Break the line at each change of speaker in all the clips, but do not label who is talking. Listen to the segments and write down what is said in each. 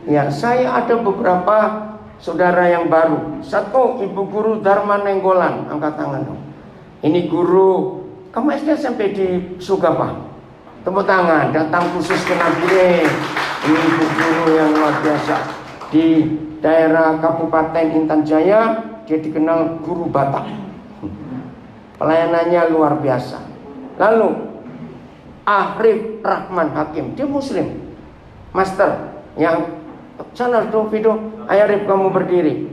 Ya, saya ada beberapa saudara yang baru. Satu, Ibu Guru Dharma Nenggolan, angkat tangan dong. Ini guru, kamu SD SMP di Sugapa? Tepuk tangan, datang khusus ke Nabire. Ini Ibu Guru yang luar biasa. Di daerah Kabupaten Intan Jaya, dia dikenal guru Batak. Pelayanannya luar biasa. Lalu Arif Rahman Hakim, dia Muslim, master. Yang sana dong video, ayo Arif kamu berdiri.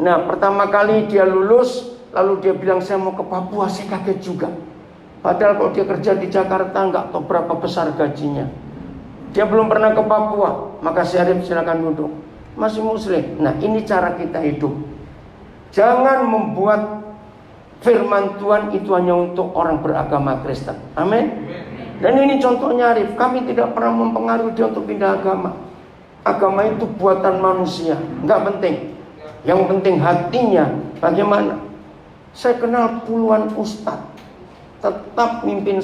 Nah, pertama kali dia lulus, lalu dia bilang saya mau ke Papua. Saya kaget juga. Padahal kalau dia kerja di Jakarta nggak tahu berapa besar gajinya. Dia belum pernah ke Papua. Maka si Arif silakan duduk. Masih Muslim. Nah, ini cara kita hidup. Jangan membuat firman Tuhan itu hanya untuk orang beragama Kristen. Amin. Dan ini contohnya Arif. Kami tidak pernah mempengaruhi dia untuk pindah agama. Agama itu buatan manusia, nggak penting. Yang penting hatinya bagaimana. Saya kenal puluhan ustadz, tetap mimpin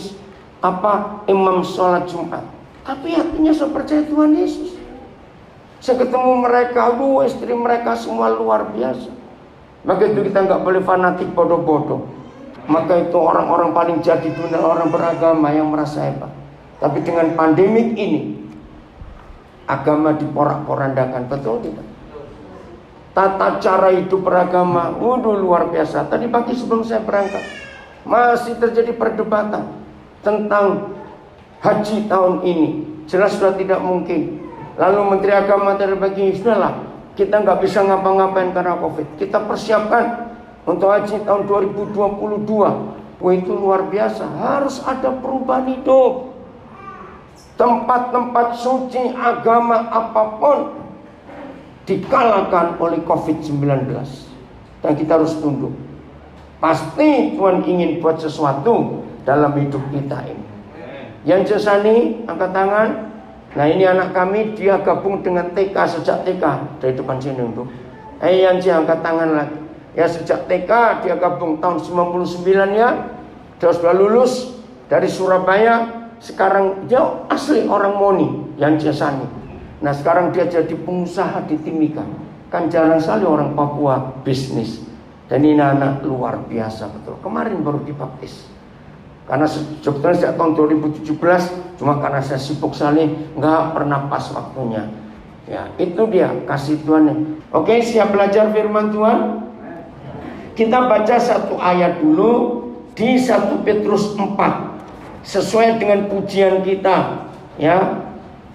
imam sholat Jumat, tapi hatinya saya percaya Tuhan Yesus. Saya ketemu mereka, istri mereka semua luar biasa. Maka itu kita nggak boleh fanatik bodoh-bodoh. Maka itu orang-orang paling jadi dunia orang beragama yang merasa hebat. Tapi dengan pandemik ini, agama diporak-porandakan, betul tidak? Tata cara hidup beragama, luar biasa. Tadi pagi sebelum saya berangkat, masih terjadi perdebatan tentang haji tahun ini. Jelas sudah tidak mungkin. Lalu Menteri Agama tadi pagi, sudahlah, kita nggak bisa ngapa-ngapain karena COVID. Kita persiapkan untuk haji tahun 2022. Itu luar biasa. Harus ada perubahan hidup. Tempat-tempat suci agama apapun dikalahkan oleh COVID-19. Dan kita harus tunduk. Pasti Tuhan ingin buat sesuatu dalam hidup kita ini. Yang Jesani, angkat tangan. Nah, ini anak kami, dia gabung dengan TK sejak TK. Dari depan sini untuk. Yang angkat tangan lagi. Ya, sejak TK dia gabung tahun 99 ya. Dia sudah lulus dari Surabaya. Sekarang dia asli orang Moni, yang Jesani. Nah, sekarang dia jadi pengusaha di Timika. Kan jarang sekali orang Papua bisnis. Dan ini anak luar biasa betul. Kemarin baru dibaptis. Karena sebetulnya sejak tahun 2017, cuma karena saya sibuk sekali, nggak pernah pas waktunya. Ya, itu dia kasih Tuhan. Oke, siap belajar firman Tuhan? Kita baca satu ayat dulu di 1 Petrus 4. Sesuai dengan pujian kita, ya,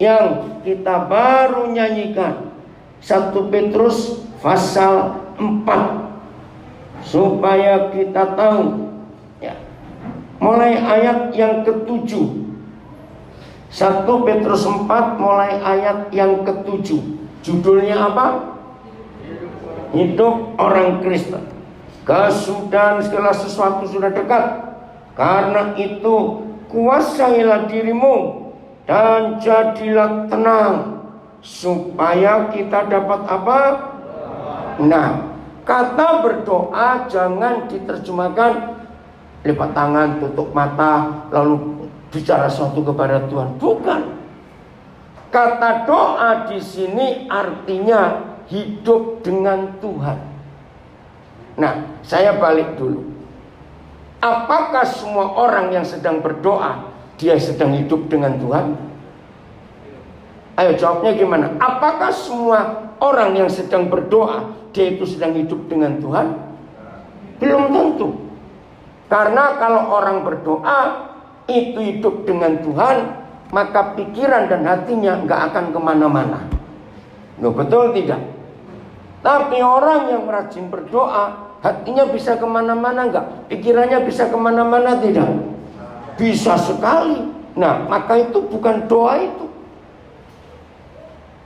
yang kita baru nyanyikan. 1 Petrus pasal 4. Supaya kita tahu, ya, mulai ayat yang ke-7. 1 Petrus 4 mulai ayat yang ke-7. Judulnya apa? Hidup orang Kristen. Kesudahan segala sesuatu sudah dekat. Karena itu kuasailah dirimu dan jadilah tenang, supaya kita dapat apa? Nah, kata berdoa jangan diterjemahkan lipat tangan, tutup mata, lalu bicara sesuatu kepada Tuhan. Bukan. Kata doa di sini artinya hidup dengan Tuhan. Nah, saya balik dulu. Apakah semua orang yang sedang berdoa dia sedang hidup dengan Tuhan? Ayo jawabnya gimana? Apakah semua orang yang sedang berdoa dia itu sedang hidup dengan Tuhan? Belum tentu. Karena kalau orang berdoa itu hidup dengan Tuhan, maka pikiran dan hatinya nggak akan kemana-mana. Loh, betul tidak? Tapi orang yang rajin berdoa, hatinya bisa kemana-mana enggak? Pikirannya bisa kemana-mana tidak? Bisa sekali. Nah, maka itu bukan doa itu.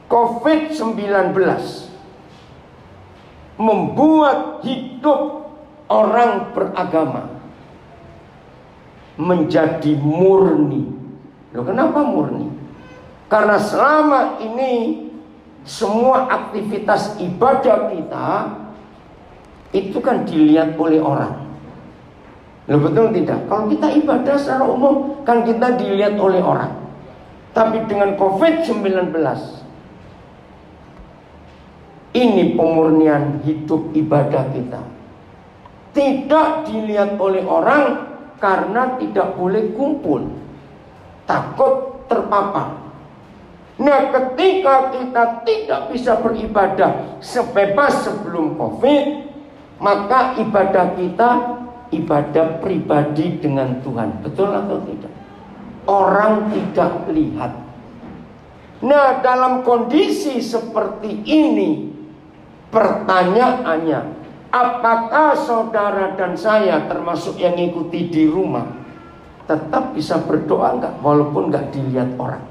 COVID-19 membuat hidup orang beragama menjadi murni. Loh, kenapa murni? Karena selama ini semua aktivitas ibadah kita itu kan dilihat oleh orang. Loh, betul tidak? Kalau kita ibadah secara umum kan kita dilihat oleh orang. Tapi dengan COVID-19 Ini pemurnian hidup ibadah kita. Tidak dilihat oleh orang karena tidak boleh kumpul, takut terpapar. Nah, ketika kita tidak bisa beribadah sebebas sebelum COVID, maka ibadah kita ibadah pribadi dengan Tuhan. Betul atau tidak? Orang tidak lihat. Nah, dalam kondisi seperti ini, pertanyaannya, apakah saudara dan saya termasuk yang ngikuti di rumah tetap bisa berdoa enggak walaupun enggak dilihat orang?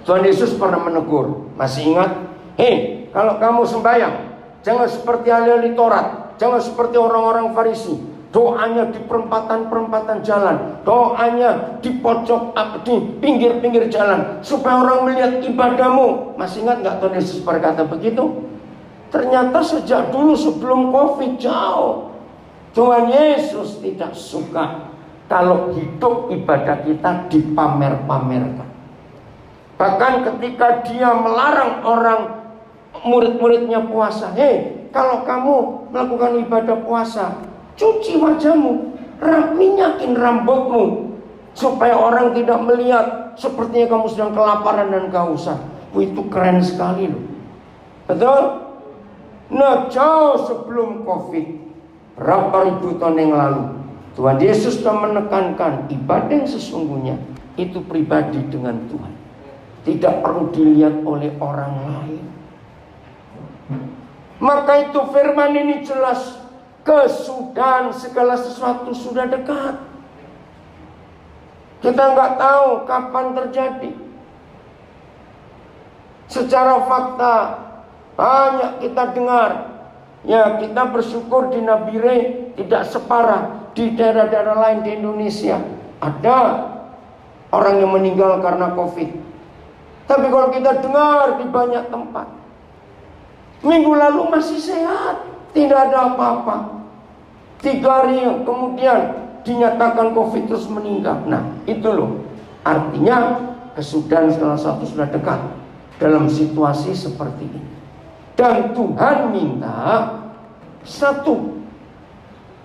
Tuhan Yesus pernah menegur, masih ingat? Hei, kalau kamu sembahyang, jangan seperti ahli-ahli Taurat, jangan seperti orang-orang Farisi. Doanya di perempatan-perempatan jalan, doanya di pojok, di pinggir-pinggir jalan, supaya orang melihat ibadahmu. Masih ingat enggak Tuhan Yesus berkata begitu? Ternyata sejak dulu sebelum COVID jauh, Tuhan Yesus tidak suka kalau hidup ibadah kita dipamer-pamerkan. Bahkan ketika dia melarang orang murid-muridnya puasa, hei, kalau kamu melakukan ibadah puasa, cuci wajahmu, minyakin rambutmu, supaya orang tidak melihat sepertinya kamu sedang kelaparan dan kehausan. Itu keren sekali loh. Betul? Nah, jauh sebelum COVID, berapa ribu tahun yang lalu, Tuhan Yesus sudah menekankan ibadah yang sesungguhnya itu pribadi dengan Tuhan, tidak perlu dilihat oleh orang lain. Maka itu firman ini jelas, kesudahan segala sesuatu sudah dekat. Kita nggak tahu kapan terjadi. Secara fakta banyak kita dengar. Ya, kita bersyukur di Nabire tidak separah di daerah-daerah lain di Indonesia. Ada orang yang meninggal karena COVID. Tapi kalau kita dengar di banyak tempat, minggu lalu masih sehat, tidak ada apa-apa. 3 hari kemudian dinyatakan COVID terus meninggal. Nah, itu loh, artinya kesudahan salah satu sudah dekat dalam situasi seperti ini. Dan Tuhan minta 1,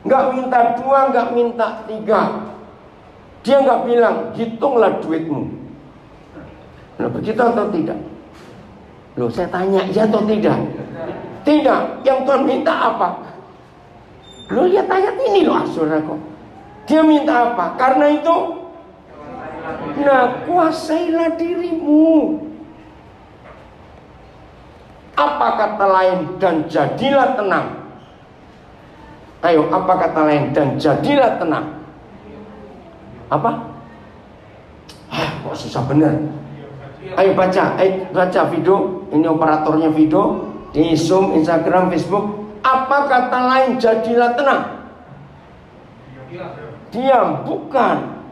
nggak minta 2, nggak minta 3. Dia nggak bilang hitunglah duitmu. Nah, begitu atau tidak? Loh, saya tanya, ya atau tidak? Tidak. Yang Tuhan minta apa? Loh, lihat ayat ini loh, saudaraku. Dia minta apa? Karena itu, nah, kuasailah dirimu. Apa kata lain? Dan jadilah tenang. Ayo, apa kata lain? Dan jadilah tenang. Apa? Kok susah bener. Ayo baca video. Ini operatornya video di Zoom, Instagram, Facebook. Apa kata lain? Jadilah tenang. Diam, bukan.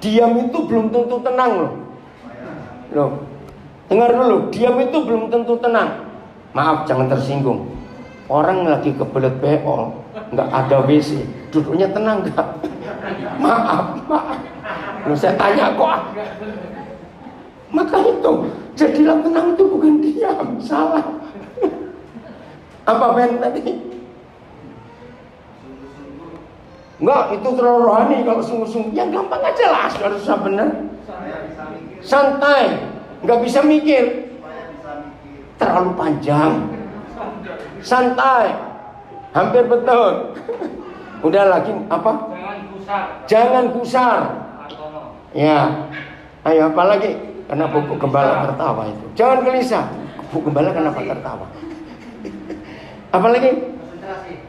Diam itu belum tentu tenang loh. Loh, dengar dulu. Diam itu belum tentu tenang. Maaf, jangan tersinggung. Orang lagi kebelet beol, nggak ada WC, duduknya tenang nggak? Maaf. Loh, saya tanya kok. Maka itu, jadilah tenang itu bukan diam, salah. Apa Ben tadi? Enggak, itu terlalu rohani kalau sungguh-sungguh. Yang gampang aja lah, sudah susah bener. Santai, nggak bisa mikir. Terlalu panjang. Santai, hampir betul. Udah lagi apa? Jangan gusar. Ya, ayo apa lagi? Kenapa Bu Gembala tertawa itu? Jangan gelisah. Bu Gembala kenapa tertawa? Apa lagi?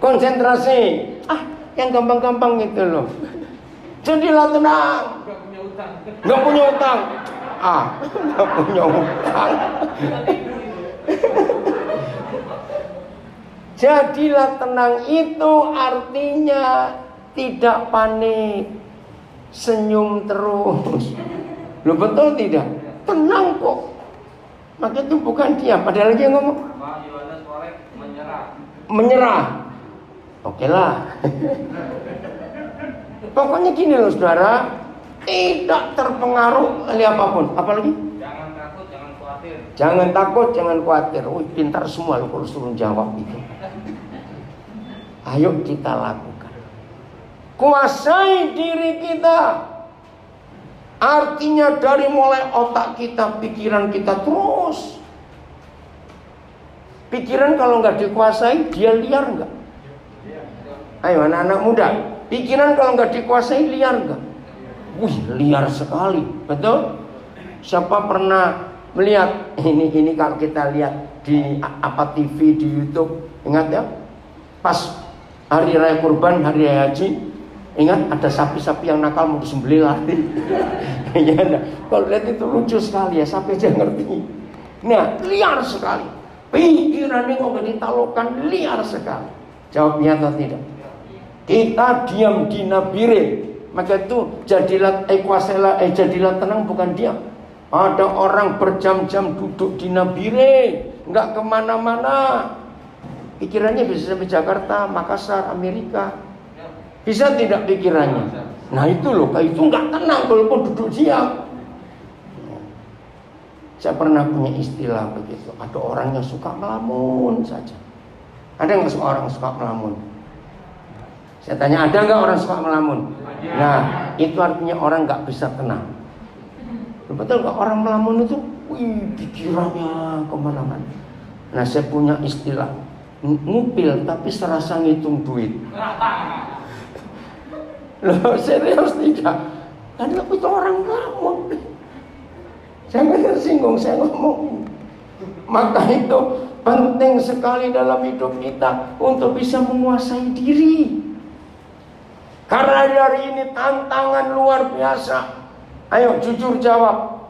Konsentrasi. Yang gampang-gampang gitu loh. Jadilah tenang. Gak punya utang. Gak punya utang. Jadilah tenang itu artinya tidak panik, senyum terus. Loh, betul tidak? Tenang kok. Maka itu bukan diam. Ada lagi yang ngomong? Menyerah. Oke lah. Pokoknya gini loh saudara, tidak terpengaruh oleh apapun. Apalagi?
Jangan takut, jangan khawatir.
Jangan takut, jangan khawatir. Wih, pintar semua lo kalau suruh jawab itu. Ayo kita lakukan. Kuasai diri kita. Artinya dari mulai otak kita, pikiran kita terus. Pikiran kalau nggak dikuasai, dia liar nggak? Ayo anak-anak muda, pikiran kalau nggak dikuasai liar nggak? Wih, liar sekali, betul? Siapa pernah melihat ini kalau kita lihat di TV, di YouTube, ingat ya? Pas hari raya kurban, hari raya haji, ingat ada sapi-sapi yang nakal mau disembelih lari. Ya, kalau lihat itu lucu sekali ya, sapi aja ngerti. Nah, liar sekali. Pikirannya kok gak ditalukan, liar sekali. Jawabnya atau tidak? Kita diam di nabire. Maka itu jadilah jadilah tenang, bukan diam. Ada orang berjam-jam duduk di nabire, nggak kemana-mana. Pikirannya bisa sampai Jakarta, Makassar, Amerika. Bisa tidak pikirannya? Nah itu loh, itu nggak tenang walaupun duduk diam. Saya pernah punya istilah begitu. Ada orang yang suka melamun saja. Ada nggak orang suka melamun? Saya tanya, ada nggak orang suka melamun? Nah, itu artinya orang nggak bisa tenang. Betul nggak? Orang melamun itu, wih, pikirannya kemana-mana. Nah, saya punya istilah, ngupil tapi serasa ngitung duit. Loh, serius tidak? Ada itu orang melamun. Jangan tersinggung, saya ngomong. Maka itu penting sekali dalam hidup kita untuk bisa menguasai diri. Karena hari ini tantangan luar biasa. Ayo jujur jawab.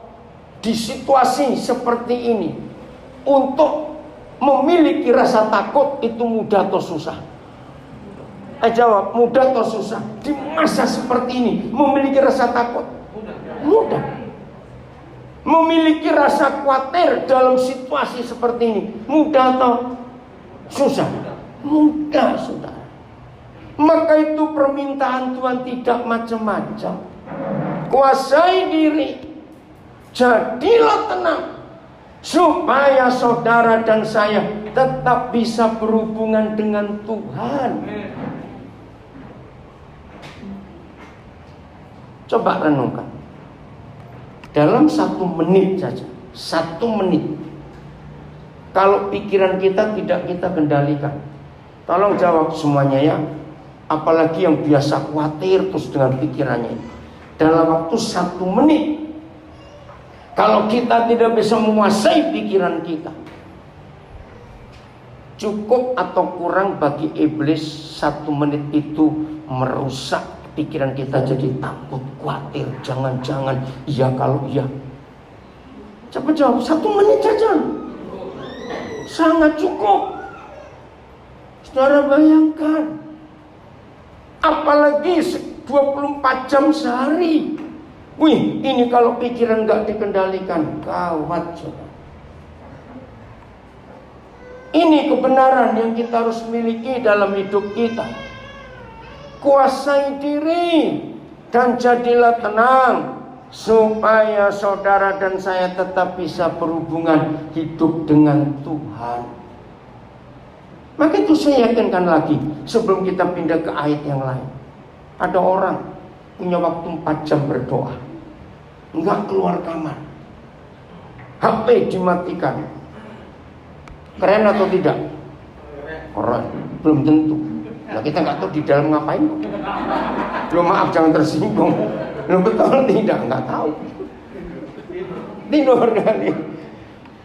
Di situasi seperti ini, untuk memiliki rasa takut itu mudah atau susah? Jawab, mudah atau susah? Di masa seperti ini memiliki rasa takut mudah. Memiliki rasa khawatir dalam situasi seperti ini mudah atau susah? Mudah, saudara. Maka itu permintaan Tuhan tidak macam-macam. Kuasai diri, jadilah tenang, supaya saudara dan saya tetap bisa berhubungan dengan Tuhan. Coba renungkan. Dalam 1 menit saja, 1 menit, kalau pikiran kita tidak kita kendalikan, tolong jawab semuanya ya. Apalagi yang biasa khawatir terus dengan pikirannya. Dalam waktu 1 menit, kalau kita tidak bisa menguasai pikiran kita, cukup atau kurang bagi iblis 1 menit itu merusak pikiran kita jadi takut, khawatir, jangan-jangan, iya kalau iya. Coba jawab, 1 menit saja. Sangat cukup. Saudara bayangkan, apalagi 24 jam sehari. Wih, ini kalau pikiran gak dikendalikan, gawat saudara. Ini kebenaran yang kita harus miliki dalam hidup kita. Kuasai diri dan jadilah tenang, supaya saudara dan saya tetap bisa berhubungan hidup dengan Tuhan. Maka itu saya yakinkan lagi, sebelum kita pindah ke ayat yang lain. Ada orang punya waktu 4 jam berdoa, enggak keluar kamar, HP dimatikan. Keren atau tidak? Keren, belum tentu. Nah, kita nggak tahu di dalam ngapain. Belum, maaf jangan tersinggung. Belum betul tidak, nggak tahu. Tidur kali.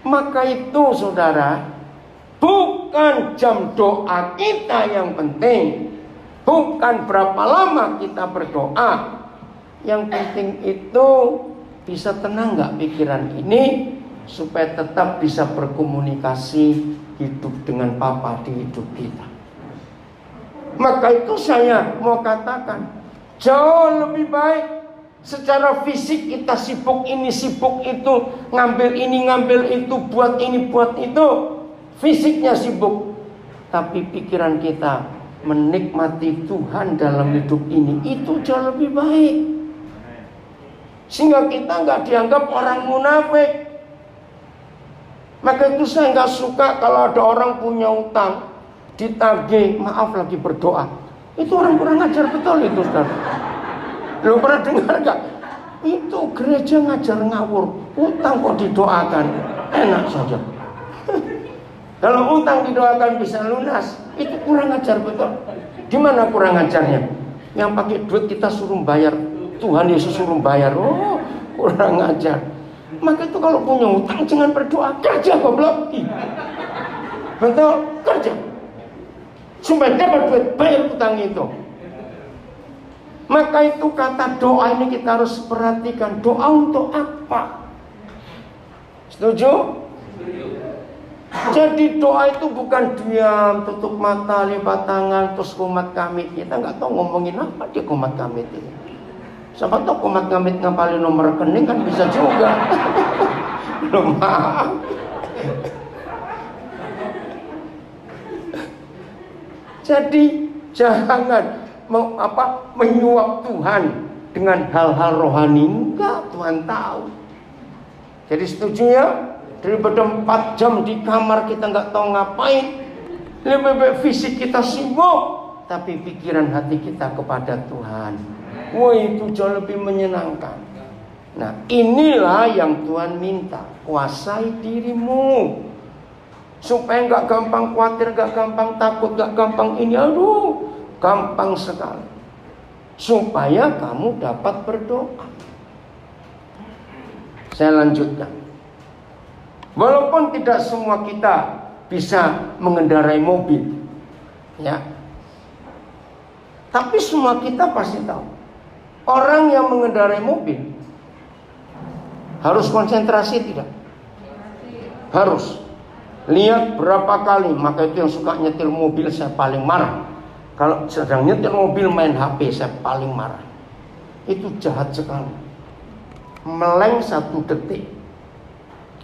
Maka itu saudara, bukan jam doa kita yang penting, bukan berapa lama kita berdoa. Yang penting itu bisa tenang nggak pikiran ini, supaya tetap bisa berkomunikasi hidup dengan Bapa di hidup kita. Maka itu saya mau katakan, jauh lebih baik secara fisik kita sibuk ini sibuk itu, ngambil ini ngambil itu, buat ini buat itu, fisiknya sibuk, tapi pikiran kita menikmati Tuhan dalam hidup ini, itu jauh lebih baik. Sehingga kita nggak dianggap orang munafik. Maka itu saya nggak suka kalau ada orang punya utang, ditagih, maaf lagi berdoa. Itu orang kurang ajar betul itu, saudara. Lu pernah dengar nggak? Itu gereja ngajar ngawur, utang kok didoakan, enak saja. Kalau utang didoakan bisa lunas, itu kurang ajar betul. Gimana kurang ajarnya? Yang pakai duit kita suruh bayar, Tuhan Yesus suruh bayar, oh kurang ajar. Maka itu kalau punya utang jangan berdoa, kerja goblok. Betul, kerja. Supaya dapat duit bayar utang itu. Maka itu kata doa ini kita harus perhatikan. Doa untuk apa? Setuju? Jadi doa itu bukan diam, tutup mata, lipat tangan, terus kumat kamit. Kita nggak tahu ngomongin apa dia kumat kamit itu. Siapa tahu kumat kamit ngapalin nomor rekening kan bisa juga. Belum maaf. Jadi jangan menyuap Tuhan dengan hal-hal rohani. Enggak, Tuhan tahu. Jadi setuju ya? Daripada 4 jam di kamar kita nggak tahu ngapain, lebih baik fisik kita sibuk, tapi pikiran hati kita kepada Tuhan. Wah, itu jauh lebih menyenangkan. Nah, inilah yang Tuhan minta. Kuasai dirimu supaya nggak gampang khawatir, nggak gampang takut, nggak gampang ini. Aduh, gampang sekali. Supaya kamu dapat berdoa. Saya lanjutkan. Walaupun tidak semua kita bisa mengendarai mobil, ya, tapi semua kita pasti tahu orang yang mengendarai mobil harus konsentrasi tidak? Harus. Lihat berapa kali, maka itu yang suka nyetir mobil saya paling marah. Kalau sedang nyetir mobil main HP saya paling marah. Itu jahat sekali. Meleng 1 detik.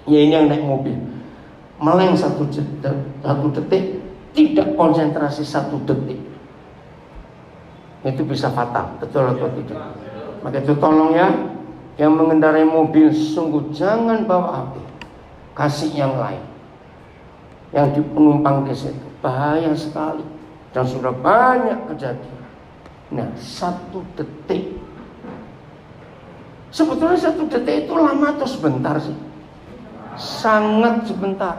Ya ini yang naik mobil, meleng 1 detik, tidak konsentrasi 1 detik, itu bisa fatal, betul atau tidak? Maka itu tolong ya, yang mengendarai mobil sungguh jangan bawa HP, kasih yang lain, yang di penumpang di situ, bahaya sekali dan sudah banyak kejadian. Nah 1 detik, sebetulnya 1 detik itu lama atau sebentar sih? Sangat sebentar.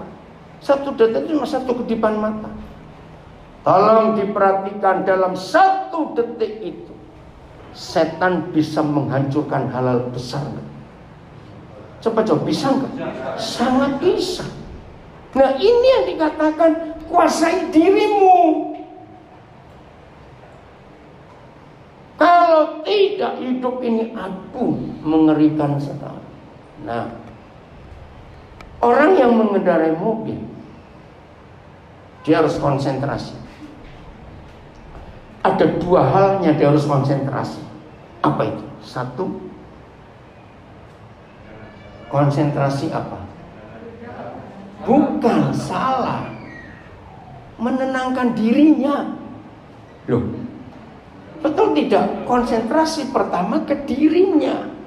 1 detik itu cuma 1 kedipan mata. Tolong diperhatikan, dalam 1 detik itu setan bisa menghancurkan hal-hal besar. Coba bisa nggak? Sangat bisa. Nah ini yang dikatakan kuasai dirimu. Kalau tidak, hidup ini aduh mengerikan sekali. Nah, orang yang mengendarai mobil, dia harus konsentrasi. Ada 2 halnya dia harus konsentrasi. Apa itu? 1, konsentrasi apa? Bukan, salah. Menenangkan dirinya. Loh, betul tidak? Konsentrasi pertama ke dirinya.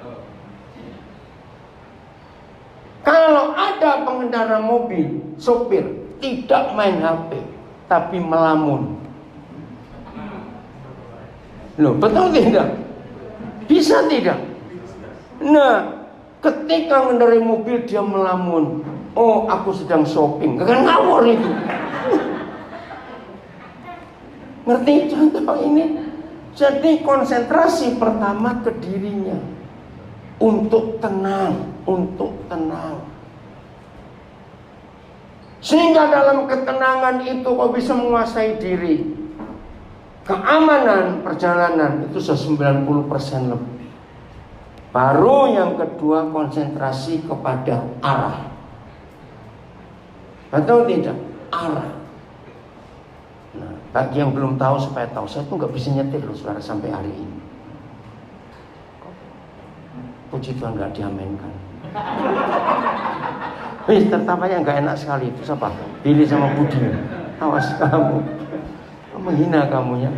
Kalau ada pengendara mobil, sopir, tidak main HP, tapi melamun. Loh, betul tidak? Bisa tidak? Nah, ketika mengendarai mobil dia melamun. Oh, aku sedang shopping. Gak ngawur itu. Ngerti contoh ini? Jadi konsentrasi pertama ke dirinya. Untuk tenang. Sehingga dalam ketenangan itu kau bisa menguasai diri. Keamanan perjalanan itu sudah 90% lebih. Baru yang kedua konsentrasi kepada arah. Atau tidak? Arah. Nah, bagi yang belum tahu supaya tahu, saya tuh nggak bisa nyetir loh saudara sampai hari ini. Puji Tuhan nggak diaminkan. Tertapanya nggak enak sekali itu siapa? Billy sama Budi. Awas kamu, menghina kamu ya.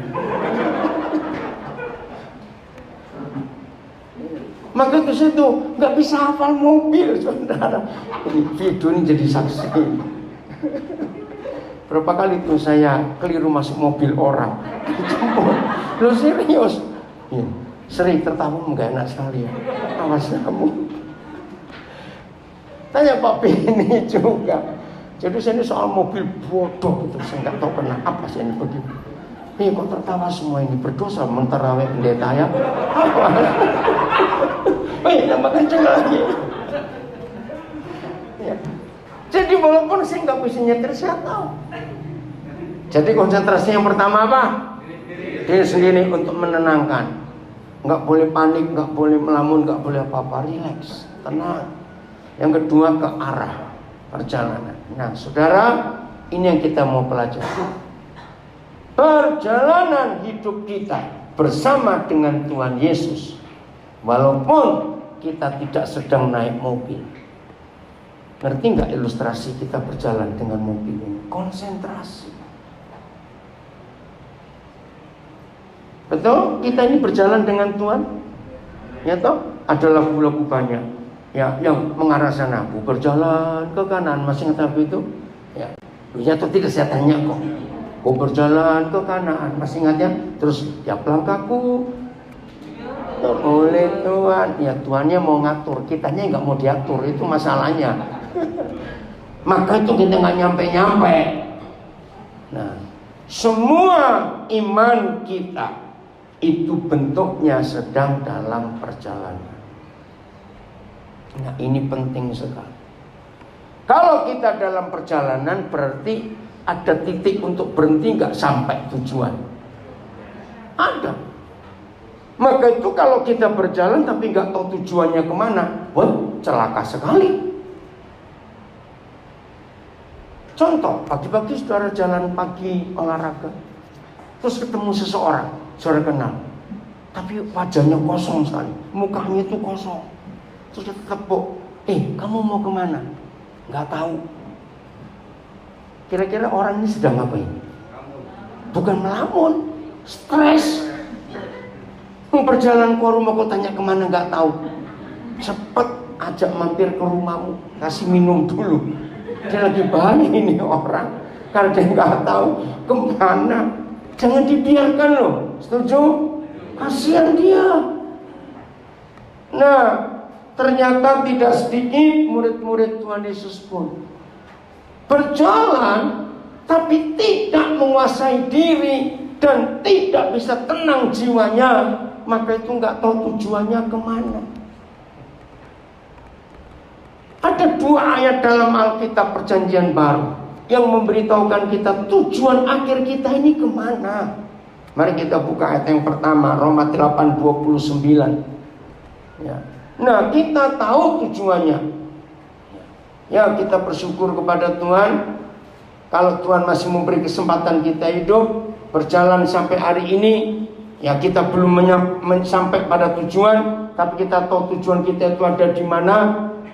Maka ke situ nggak bisa hafal mobil, saudara. Ini video ini jadi saksi. Berapa kali tuh saya keliru masuk mobil orang. Lo serius? Ya, sering tertawa nggak enak sekali ya. Awas kamu. Tanya Pak Beni juga. Jadi saya ini soal mobil bodoh itu, saya nggak tahu kenapa saya ini begitu. Kok tertawa semua ini, berdosa mentarawih pendeta ya? Apa? Tambah kenceng lagi. Ya. Jadi walaupun saya nggak bisa nyetir, saya tahu. Jadi konsentrasi yang pertama apa? Diri sendiri untuk menenangkan. Nggak boleh panik, nggak boleh melamun, nggak boleh apa-apa. Relax, tenang. Yang kedua ke arah perjalanan. Nah, saudara, ini yang kita mau pelajari. Perjalanan hidup kita bersama dengan Tuhan Yesus, walaupun kita tidak sedang naik mobil. Ngerti nggak ilustrasi kita berjalan dengan mobil ini? Konsentrasi. Betul? Kita ini berjalan dengan Tuhan. Ya toh? Ada lagu-lagu banyak ya yang mengarah sana. Aku berjalan ke kanan, masih ingat lagu itu? Ya. Ya atau tidak, saya tanya kok. Aku berjalan ke kanan, masih ingat ya? Terus tiap langkahku oleh Tuhan. Ya Tuhannya mau ngatur, kitanya nggak mau diatur, itu masalahnya. Maka itu kita nggak nyampe-nyampe. Nah, semua iman kita itu bentuknya sedang dalam perjalanan. Nah, ini penting sekali. Kalau kita dalam perjalanan berarti ada titik untuk berhenti nggak sampai tujuan. Ada. Maka itu kalau kita berjalan tapi nggak tahu tujuannya kemana, wah celaka sekali. Contoh, pagi-pagi saudara jalan pagi olahraga, terus ketemu seseorang, saudara kenal, tapi wajahnya kosong sekali, mukanya itu kosong. Terus kita tepuk, kamu mau kemana? Nggak tahu. Kira-kira orang ini sedang ngapain? Bukan melamun, stres. Perjalanan keluar rumah kau tanya kemana nggak tahu. Cepet ajak mampir ke rumahmu, kasih minum dulu. Dia lagi bahaya ini orang, karena dia nggak tahu kemana. Jangan dibiarkan loh, setuju? Kasihan dia. Nah, ternyata tidak sedikit murid-murid Tuhan Yesus pun berjalan tapi tidak menguasai diri dan tidak bisa tenang jiwanya, maka itu nggak tahu tujuannya kemana. Ada 2 ayat dalam Alkitab Perjanjian Baru yang memberitahukan kita tujuan akhir kita ini kemana. Mari kita buka ayat yang pertama, Roma 8:29. Ya. Nah, kita tahu tujuannya. Ya, kita bersyukur kepada Tuhan. Kalau Tuhan masih memberi kesempatan kita hidup, berjalan sampai hari ini, ya kita belum sampai pada tujuan, tapi kita tahu tujuan kita itu ada di mana.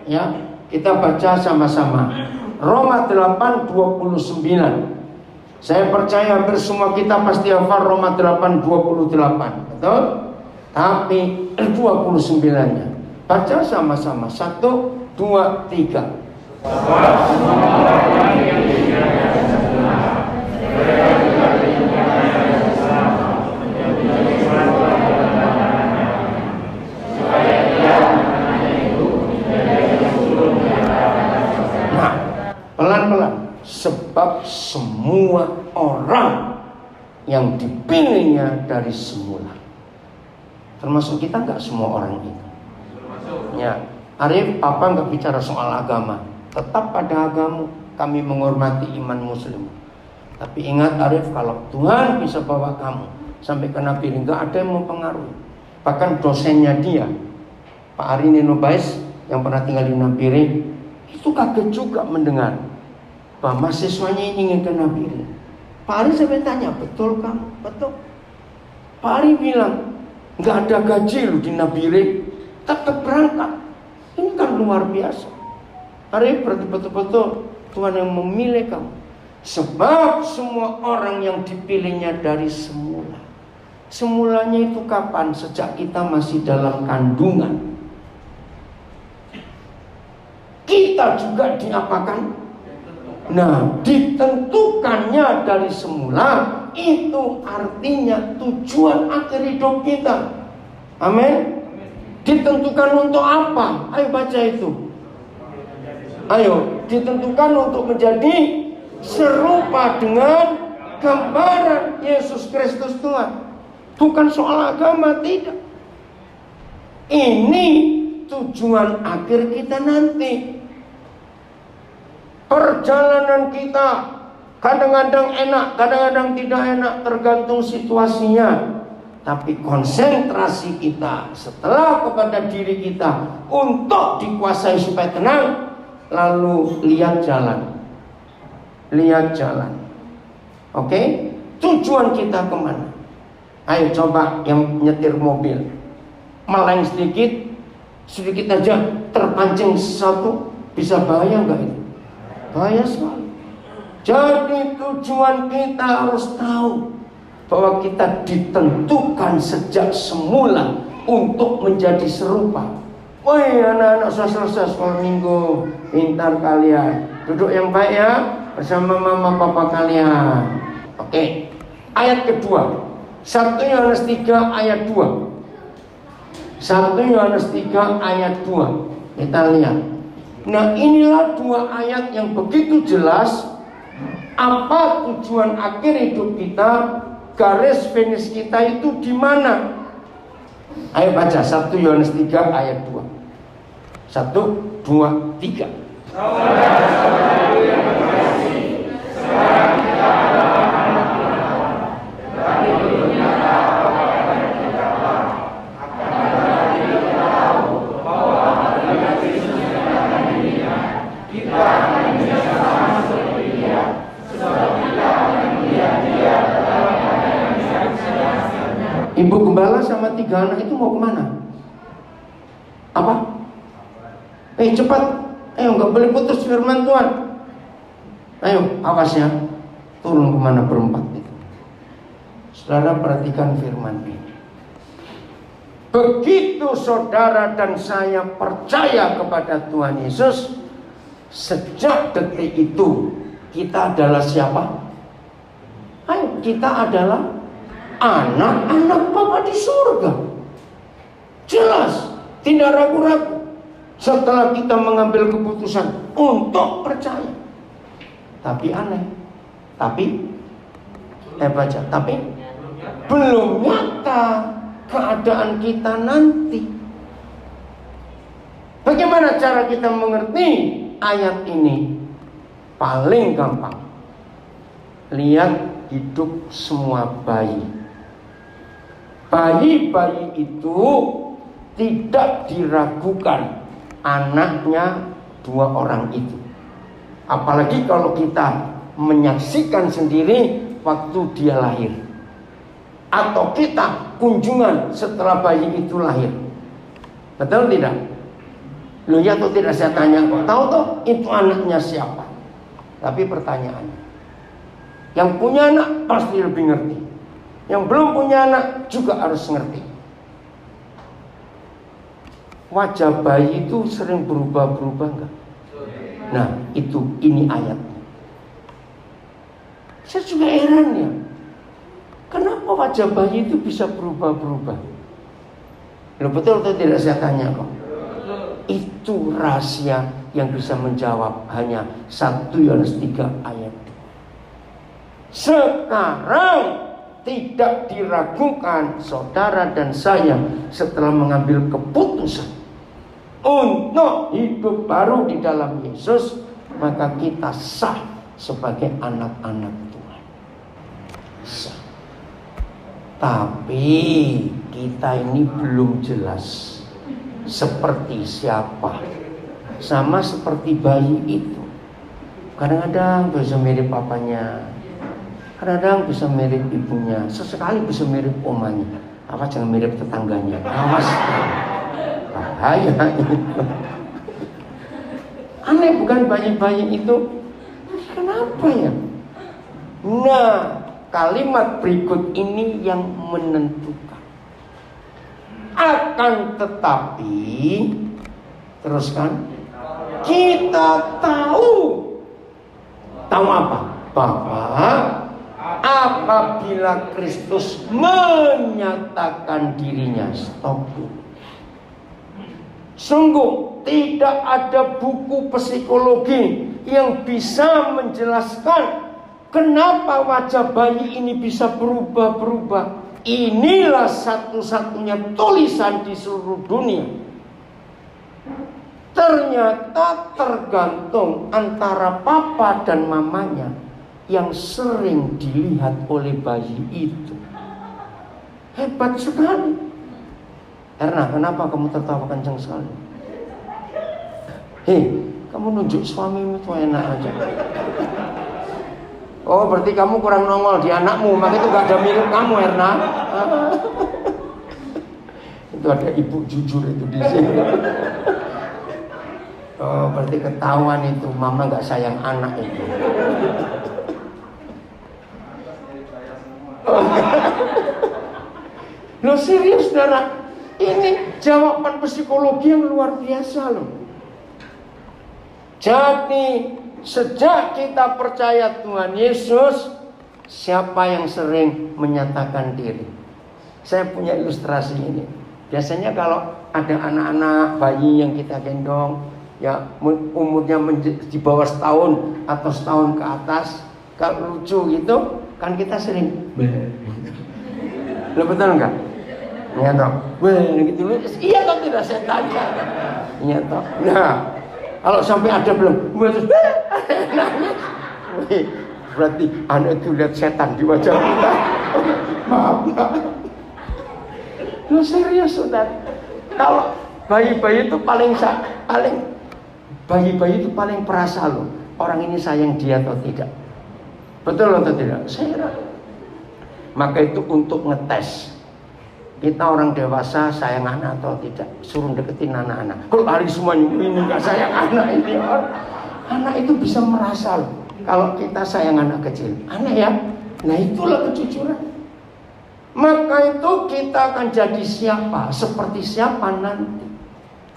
Ya, kita baca sama-sama. Roma 8:29. Saya percaya hampir semua kita pasti hafal Roma 8:28, betul? Tapi 29-nya. Baca sama-sama. 1, 2, 3. Nah, pelan-pelan. Sebab semua orang yang dipilihnya dari semula. Termasuk kita nggak semua orang itu. Ya, Arif, Papa nggak bicara soal agama. Tetap pada agama, kami menghormati iman Muslim. Tapi ingat Arif, kalau Tuhan bisa bawa kamu sampai ke Nabi, nggak ada yang mempengaruhi. Bahkan dosennya dia, Pak Arini Nubais, yang pernah tinggal di Nabire, itu kaget juga mendengar bahwa mahasiswanya ini ingin ke Nabire. Pak Ari sampai tanya, betul kamu? Betul. Pak Ari bilang, nggak ada gaji lu di Nabire, tetap berangkat. Ini kan luar biasa. Hari berarti betul-betul Tuhan yang memilih kamu. Sebab semua orang yang dipilihnya dari semula. Semulanya itu kapan? Sejak kita masih dalam kandungan. kita juga diapakan? Nah, ditentukannya dari semula, itu artinya tujuan akhir hidup kita. Amin. Ditentukan untuk apa? Ayo baca itu. Ayo, ditentukan untuk menjadi serupa dengan gambaran Yesus Kristus Tuhan. Bukan soal agama, tidak. Ini tujuan akhir kita nanti. Perjalanan kita kadang-kadang enak, kadang-kadang tidak enak, tergantung situasinya. Tapi konsentrasi kita setelah kepada diri kita untuk dikuasai supaya tenang. Lalu lihat jalan. Lihat jalan. Oke? Tujuan kita kemana? Ayo coba yang nyetir mobil, meleng sedikit aja terpancing sesuatu, bisa bahaya nggak itu? Bahaya sekali. Jadi tujuan kita harus tahu bahwa kita ditentukan sejak semula untuk menjadi serupa. Woi anak-anak sudah selesai sekolah minggu, pintar kalian. Duduk yang baik ya, bersama mama papa kalian. Oke, ayat kedua, 1 Yohanes 3 ayat 2. 1 Yohanes 3 ayat 2. Kita lihat. Nah, inilah dua ayat yang begitu jelas apa tujuan akhir hidup kita, garis finish kita itu di mana. Ayo baca 1 Yohanes 3 ayat 2. 1, 2, 3. Saudara-saudaraku yang terkasih, sekarang kita adalah anak Tuhan, dan itu nyata apakah kita tahu. Apakah kita tahu bahwa apabila Kristus menyatakan dirinya, kita akan menjadi sama seperti Dia, sebab kita akan melihat Dia dalam keadaan yang sebenarnya. Ibu gembala sama 3 anak itu mau kemana? Apa? Cepat, nggak boleh putus firman Tuhan. Ayo, awas ya, turun kemana berempat itu. Saudara perhatikan firman ini. Begitu saudara dan saya percaya kepada Tuhan Yesus, sejak detik itu kita adalah siapa? Ayo, kita adalah anak-anak Bapa di surga. Jelas, tidak ragu-ragu. Setelah kita mengambil keputusan untuk percaya. Tapi aneh. Tapi belum nyata keadaan kita nanti. Bagaimana cara kita mengerti ayat ini? Paling gampang. Lihat hidup semua bayi. Bayi-bayi itu tidak diragukan anaknya 2 orang itu. Apalagi kalau kita menyaksikan sendiri waktu dia lahir, atau kita kunjungan setelah bayi itu lahir. Betul tidak? Loh ya atau tidak, saya tanya kok. Tahu toh itu anaknya siapa? Tapi pertanyaannya, yang punya anak pasti lebih ngerti. Yang belum punya anak juga harus ngerti. Wajah bayi itu sering berubah-berubah enggak? Nah, ini ayatnya. Saya juga heran ya. Kenapa wajah bayi itu bisa berubah-berubah? Loh, betul atau tidak saya tanya kok? Itu rahasia yang bisa menjawab hanya 1 Yohanes 3 ayat 2. Sekarang tidak diragukan saudara dan saya setelah mengambil keputusan untuk hidup baru di dalam Yesus, maka kita sah sebagai anak-anak Tuhan. Sah. Tapi kita ini belum jelas seperti siapa. Sama seperti bayi itu. Kadang-kadang bisa mirip papanya, kadang-kadang bisa mirip ibunya, sesekali bisa mirip omanya. Apa jangan mirip tetangganya. Awas. Bahaya itu. Aneh bukan bayi-bayi itu? Kenapa ya? Nah, kalimat berikut ini yang menentukan. Akan tetapi, teruskan, kita tahu apa? Bahwa apabila Kristus menyatakan dirinya, stop dulu. Sungguh tidak ada buku psikologi yang bisa menjelaskan kenapa wajah bayi ini bisa berubah-berubah. Inilah satu-satunya tulisan di seluruh dunia. Ternyata tergantung antara papa dan mamanya yang sering dilihat oleh bayi itu. Hebat sekali. Erna, kenapa kamu tertawa kencang sekali? Hei, kamu nunjuk suamimu itu enak aja. Oh, berarti kamu kurang nongol di anakmu, maka itu gak ada mirip kamu, Erna. Itu ada ibu jujur itu di sini. Oh, berarti ketahuan itu mama gak sayang anak itu. Loh serius, saudara. Ini jawaban psikologi yang luar biasa loh. Jadi sejak kita percaya Tuhan Yesus, siapa yang sering menyatakan diri? Saya punya ilustrasi ini. Biasanya kalau ada anak-anak bayi yang kita gendong, ya umurnya di bawah setahun atau setahun ke atas, kalau lucu gitu, kan kita sering lo betul nggak? Iya toh, gitu lu. Iya toh, tidak saya tanya. Iya toh. Nah, kalau sampai ada belum, terus nangis. Berarti anak itu lihat setan di wajah kita. Maaf. Lu serius, saudara? Kalau bayi-bayi itu paling bayi-bayi itu paling perasa loh. Orang ini sayang dia atau tidak. Betul atau tidak? Saya kira. Maka itu untuk ngetes. Kita orang dewasa sayang anak atau tidak, suruh deketin anak-anak. Kalau hari semuanya ini nggak sayang anak ini, anak itu bisa merasa loh, kalau kita sayang anak kecil, aneh ya. Nah itulah kejujuran. Maka itu kita akan jadi siapa, seperti siapa nanti,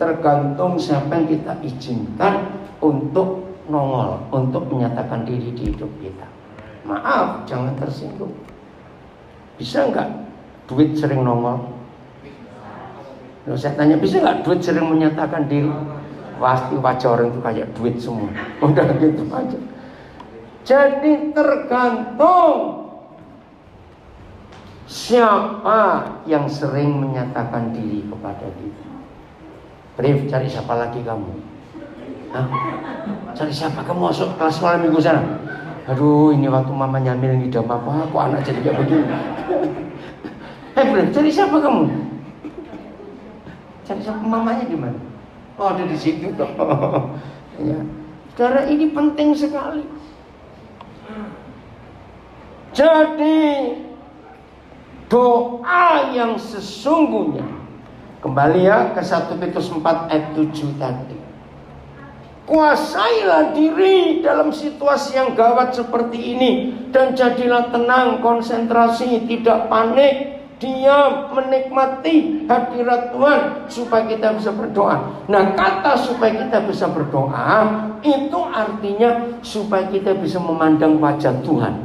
tergantung siapa yang kita izinkan untuk nongol, untuk menyatakan diri di hidup kita. Maaf, jangan tersinggung. Bisa nggak duit sering nongol? Loh, saya tanya, bisa nggak duit sering menyatakan diri? Pasti wajah orang itu kayak duit semua. Udah gitu aja. Jadi tergantung siapa yang sering menyatakan diri kepada kita. Brief, cari siapa lagi kamu? Hah? Cari siapa kamu masuk kelas sekolah minggu sana? Aduh, ini waktu mama nyamil ngidam apa, kok anak jadi kayak begini? Brief, cari siapa kamu? Cari siapa, mamanya di mana? Oh, ada di situ toh. Ya. Saudara, ini penting sekali. Jadi doa yang sesungguhnya, kembali ya ke 1 Petrus 4 ayat 7 tadi. Kuasailah diri dalam situasi yang gawat seperti ini, dan jadilah tenang, konsentrasi, tidak panik, diam, menikmati hadirat Tuhan supaya kita bisa berdoa. Nah, kata supaya kita bisa berdoa itu artinya supaya kita bisa memandang wajah Tuhan.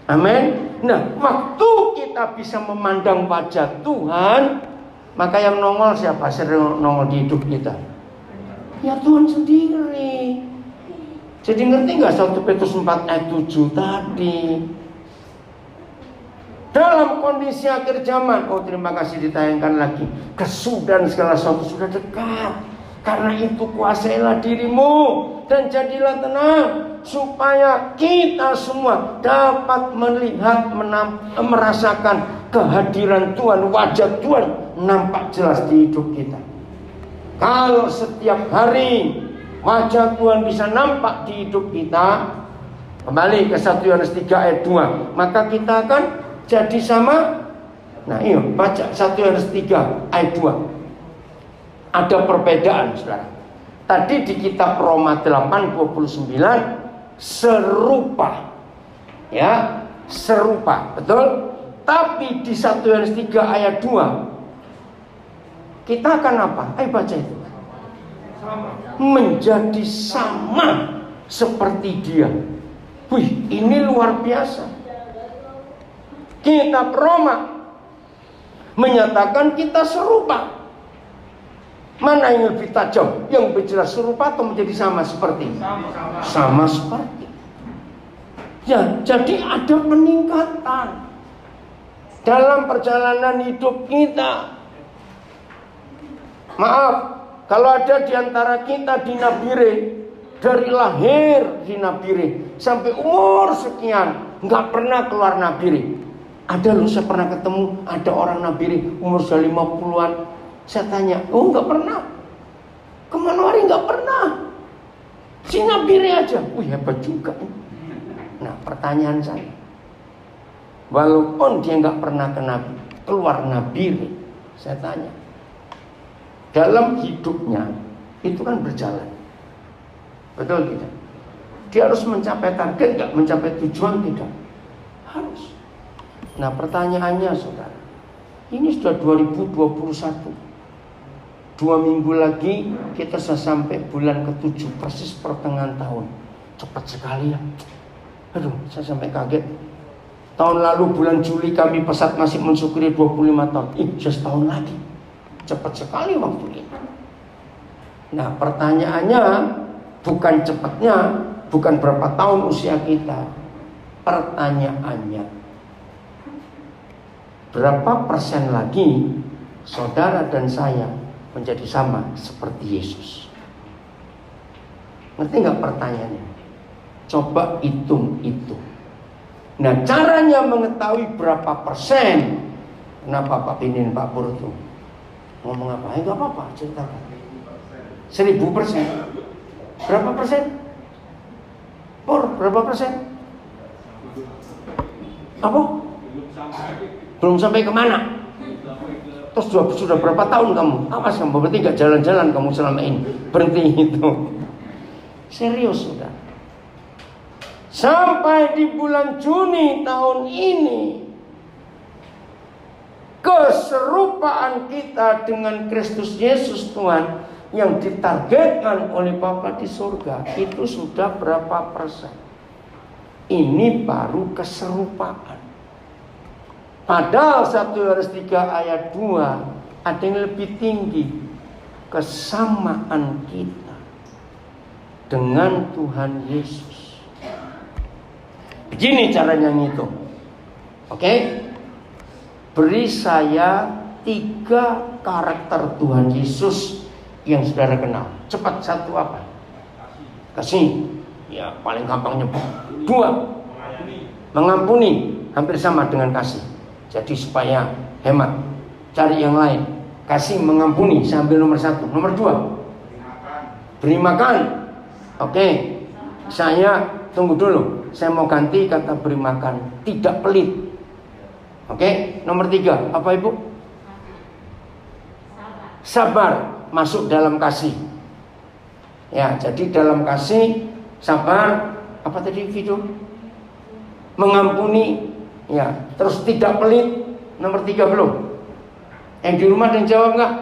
Amin. Nah, waktu kita bisa memandang wajah Tuhan, maka yang nongol siapa? Sering nongol di hidup kita? Ya Tuhan sendiri. Jadi ngerti gak 1 Petrus 4 ayat 7 tadi? Dalam kondisi akhir zaman, oh terima kasih ditayangkan lagi, kesudahan segala sesuatu sudah dekat. Karena itu kuasailah dirimu dan jadilah tenang, supaya kita semua dapat melihat, merasakan kehadiran Tuhan, wajah Tuhan nampak jelas di hidup kita. Kalau setiap hari wajah Tuhan bisa nampak di hidup kita, kembali ke 1 Yohanes 3 ayat 2, maka kita akan jadi sama. Nah, iya, baca 1 Yohanes 3 ayat 2. Ada perbedaan, saudara. Tadi di kitab Roma 8:29 serupa. Ya, serupa, betul? Tapi di 1 Yohanes 3 ayat 2 kita akan apa? Ayo baca itu. menjadi sama seperti Dia. Wih, ini luar biasa. Kitab Roma menyatakan kita serupa. Mana yang lebih tajam? Yang lebih jelas serupa atau menjadi sama seperti? Sama seperti. Ya, jadi ada peningkatan dalam perjalanan hidup kita. Maaf, kalau ada di antara kita di Nabire, dari lahir di Nabire sampai umur sekian nggak pernah keluar Nabire. Ada loh, saya pernah ketemu ada orang Nabire umur sudah 50-an. Saya tanya, oh nggak pernah, kemana hari nggak pernah, si Nabire aja. Wih, hebat juga. Nah, pertanyaan saya, walaupun dia nggak pernah keluar Nabire, saya tanya, dalam hidupnya itu kan berjalan, betul tidak? Dia harus mencapai target nggak? Mencapai tujuan tidak? Harus. Nah, pertanyaannya saudara, ini sudah 2021. 2 minggu lagi kita sudah sampai bulan ke-7, persis pertengahan tahun. Cepat sekali ya. Aduh, saya sampai kaget. Tahun lalu bulan Juli kami pesat masih mensyukuri 25 tahun. Sudah setahun lagi. Cepat sekali waktu ini. Nah, pertanyaannya bukan cepatnya, bukan berapa tahun usia kita. Pertanyaannya, berapa persen lagi saudara dan saya menjadi sama seperti Yesus? Ngerti nggak pertanyaannya? Coba hitung-hitung. Nah, caranya mengetahui berapa persen. Kenapa Pak Pinin, Pak Pur itu ngomong apa? Nggak apa-apa, ceritakan. 1000%. Berapa persen? Pur, berapa persen? Apa? Belum sampai kemana? Terus sudah berapa tahun kamu? Awas kamu, berarti gak jalan-jalan kamu selama ini. Berhenti itu. Serius sudah. Sampai di bulan Juni tahun ini, keserupaan kita dengan Kristus Yesus Tuhan yang ditargetkan oleh Bapa di surga itu sudah berapa persen? Ini baru keserupaan. Padahal 1 Yohanes 3 ayat 2 ada yang lebih tinggi, kesamaan kita dengan Tuhan Yesus. Begini caranya ngitung. Oke? Beri saya 3 karakter Tuhan Yesus yang saudara kenal. Cepat, 1 apa? Kasih. Ya, paling gampang nyebut. 2, mengampuni. Hampir sama dengan kasih. Jadi supaya hemat, cari yang lain. Kasih, mengampuni, saya ambil nomor 1. Nomor 2, beri makan. Oke, saya tunggu dulu, saya mau ganti kata beri makan, tidak pelit. Oke, nomor 3, apa Ibu? Sabar, masuk dalam kasih. Ya, jadi dalam kasih, sabar, apa tadi video? Mengampuni. Ya, terus tidak pelit. Nomor 3 belum? Yang di rumah ada yang jawab nggak?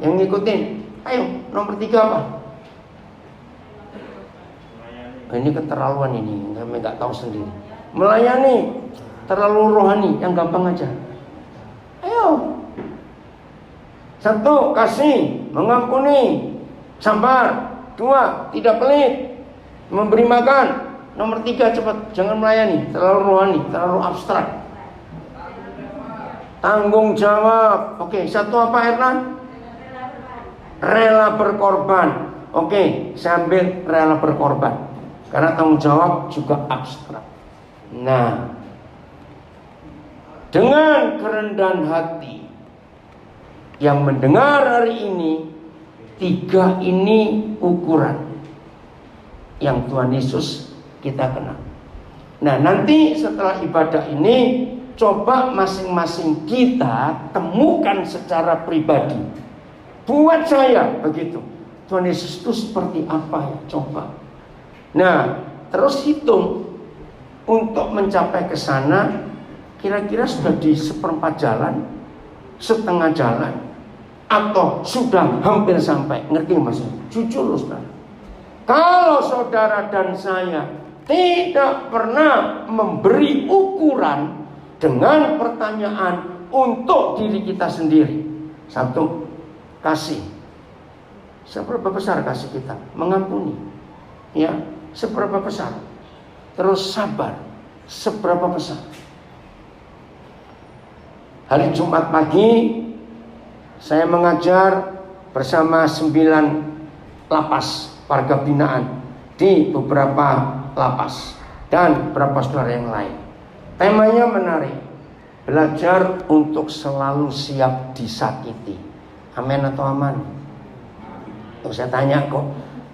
Yang ngikutin? Ayo, nomor 3 apa? Ini keterlaluan ini, kami nggak tahu sendiri. Melayani, terlalu rohani, yang gampang aja. Ayo. 1, kasih, mengampuni, sabar. 2, tidak pelit, memberi makan. Nomor 3, cepat, jangan melayani, terlalu rohani, terlalu abstrak. Tanggung jawab. Oke, 1 apa Hernan? Rela berkorban. Oke, saya ambil rela berkorban. Karena tanggung jawab juga abstrak. Nah, dengan kerendahan hati yang mendengar hari ini, 3 ini ukuran yang Tuhan Yesus kita kenal. Nah, nanti setelah ibadah ini, coba masing-masing kita temukan secara pribadi. Buat saya begitu, Tuhan Yesus itu seperti apa ya? Coba. Nah, terus hitung untuk mencapai ke sana. Kira-kira sudah di 1/4 jalan, setengah jalan, atau sudah hampir sampai? Ngerti Mas? Jujur saudara. Kalau saudara dan saya tidak pernah memberi ukuran dengan pertanyaan untuk diri kita sendiri. Satu, kasih. Seberapa besar kasih kita? Mengampuni. Ya, seberapa besar? Terus sabar. Seberapa besar? Hari Jumat pagi saya mengajar bersama 9 lapas warga binaan di beberapa lapas dan beberapa saudara yang lain. Temanya menarik. Belajar untuk selalu siap disakiti. Amin atau aman? Tuh saya tanya kok,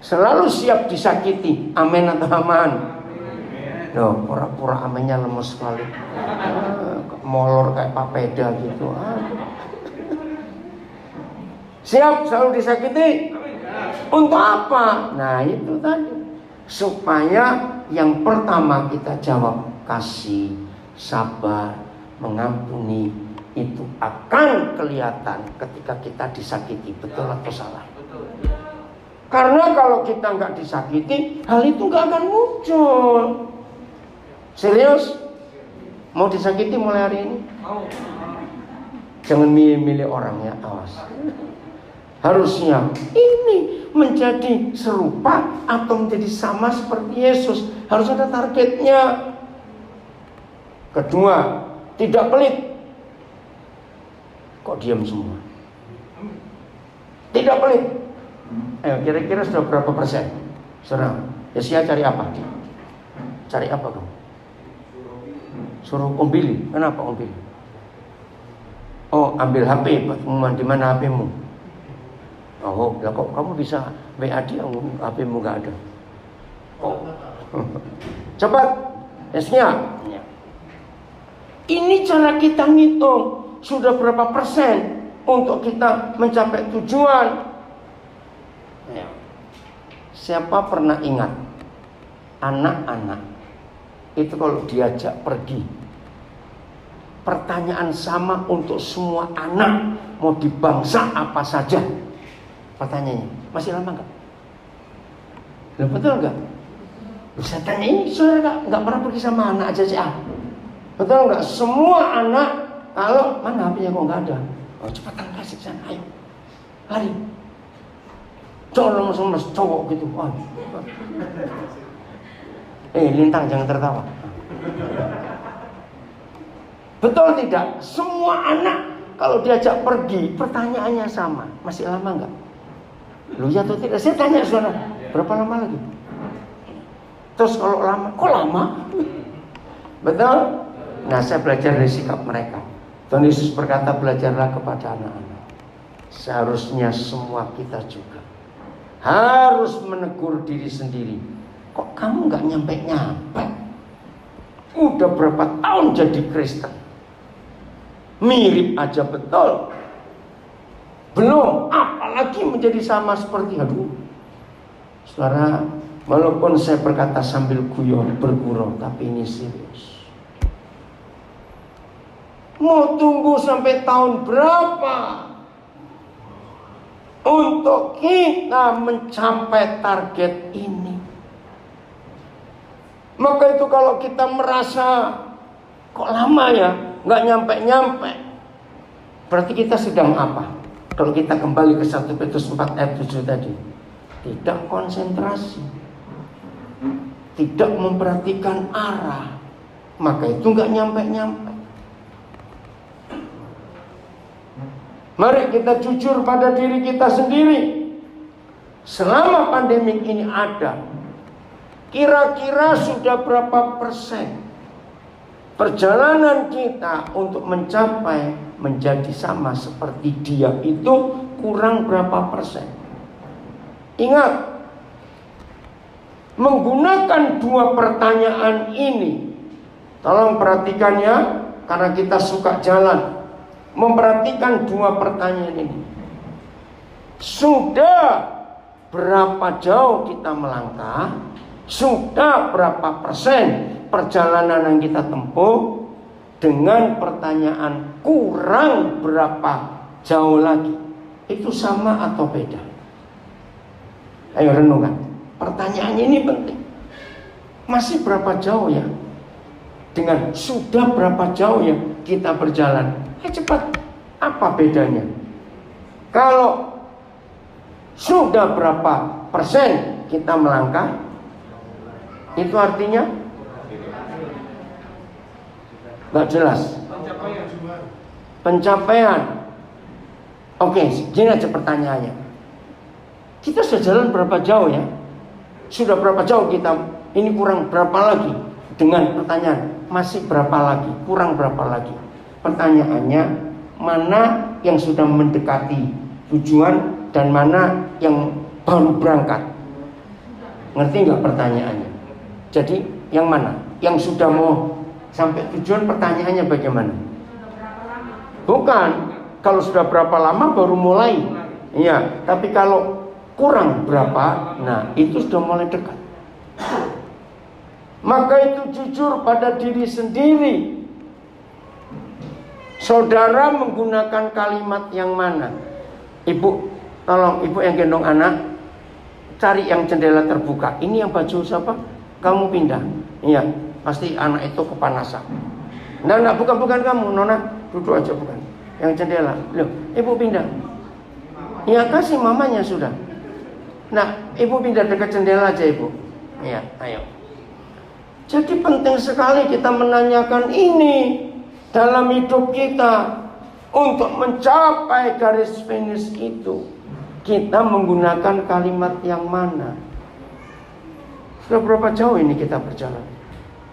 selalu siap disakiti. Amin atau aman? Loh, pura-pura aminnya lemes sekali. Molor kayak papeda gitu. Siap selalu disakiti? Untuk apa? Nah itu tadi. Supaya yang pertama kita jawab kasih, sabar, mengampuni. Itu akan kelihatan ketika kita disakiti. Betul atau salah? Karena kalau kita nggak disakiti, hal itu nggak akan muncul. Serius? Mau disakiti mulai hari ini? Jangan milih-milih orang ya, awas. Harusnya ini menjadi serupa atau menjadi sama seperti Yesus. Harus ada targetnya. Kedua, tidak pelit. Kok diam semua? Tidak pelit. Ayo, kira-kira sudah berapa persen? Serang. Yesia cari apa? Cari apa dong? Suruh Om Billy. Kenapa Om Billy? Oh, ambil HP. Di mana HP-mu? Oh, lah kok kamu bisa WA dia, HP-mu nggak ada. Oh, cepat, Yesnya. Ini cara kita ngitung sudah berapa persen untuk kita mencapai tujuan. Ya. Siapa pernah ingat anak-anak itu kalau diajak pergi, pertanyaan sama untuk semua anak, mau di bangsa apa saja. Pertanyaannya, masih lama enggak? Loh, betul enggak? Bisa tanya ini, saudara enggak pernah pergi sama anak aja sih. Betul enggak? Semua anak, kalau mana HP-nya kok enggak ada? Oh, cepatan kasih sana, ayo. Lari. Jangan sama cowok gitu. Oh. Lintang jangan tertawa. Betul tidak? Semua anak kalau diajak pergi, pertanyaannya sama. Masih lama enggak? Lu ya atau tidak? Saya tanya saudara, berapa lama lagi? Terus kalau lama, kok lama? Betul? Nah, saya belajar dari sikap mereka. Tuhan Yesus berkata, belajarlah kepada anak-anak. Seharusnya semua kita juga harus menegur diri sendiri. Kok kamu gak nyampe-nyampe? Udah berapa tahun jadi Kristen? Mirip aja betul. Belum, apalagi menjadi sama seperti saudara, walaupun saya berkata sambil guyon, bergurau, tapi ini serius. Mau tunggu sampai tahun berapa untuk kita mencapai target ini? Maka itu kalau kita merasa kok lama ya, nggak nyampe-nyampe, berarti kita sedang apa? Kalau kita kembali ke 1 Petrus 4 ayat 7 tadi, tidak konsentrasi, tidak memperhatikan arah, maka itu nggak nyampe-nyampe. Mari kita jujur pada diri kita sendiri. Selama pandemik ini ada, kira-kira sudah berapa persen perjalanan kita untuk mencapai menjadi sama seperti dia itu kurang berapa persen? Ingat, menggunakan 2 pertanyaan ini, tolong perhatikan ya, karena kita suka jalan. Memperhatikan 2 pertanyaan ini. Sudah berapa jauh kita melangkah? Sudah berapa persen perjalanan yang kita tempuh? Dengan pertanyaan kurang berapa jauh lagi? itu sama atau beda? Ayo renungkan. Pertanyaannya ini penting. Masih berapa jauh ya? Dengan sudah berapa jauh ya kita berjalan? Cepat. Apa bedanya? Kalau sudah berapa persen kita melangkah, itu artinya nggak jelas. Pencapaian. Oke, gini aja pertanyaannya. Kita sudah jalan berapa jauh ya? Sudah berapa jauh kita? Ini kurang berapa lagi? Dengan pertanyaan, masih berapa lagi? Kurang berapa lagi? Pertanyaannya, mana yang sudah mendekati tujuan dan mana yang baru berangkat? Ngerti nggak pertanyaannya? Jadi yang mana? Yang sudah mau sampai tujuan, pertanyaannya bagaimana? Bukan, kalau sudah berapa lama baru mulai. Iya, tapi kalau kurang berapa, nah itu sudah mulai dekat. Maka itu jujur pada diri sendiri. Saudara menggunakan kalimat yang mana? Ibu, tolong ibu yang gendong anak, cari yang jendela terbuka. Ini yang baju siapa? Kamu pindah. Iya, pasti anak itu kepanasan. Nah, bukan kamu, Nona, duduk aja, bukan. Yang jendela. Loh, ibu pindah. Ya kasih mamanya sudah. Nah, ibu pindah dekat jendela aja, ibu. Iya, ayo. Jadi penting sekali kita menanyakan ini dalam hidup kita. Untuk mencapai garis finish itu, kita menggunakan kalimat yang mana? Sudah berapa jauh ini kita berjalan?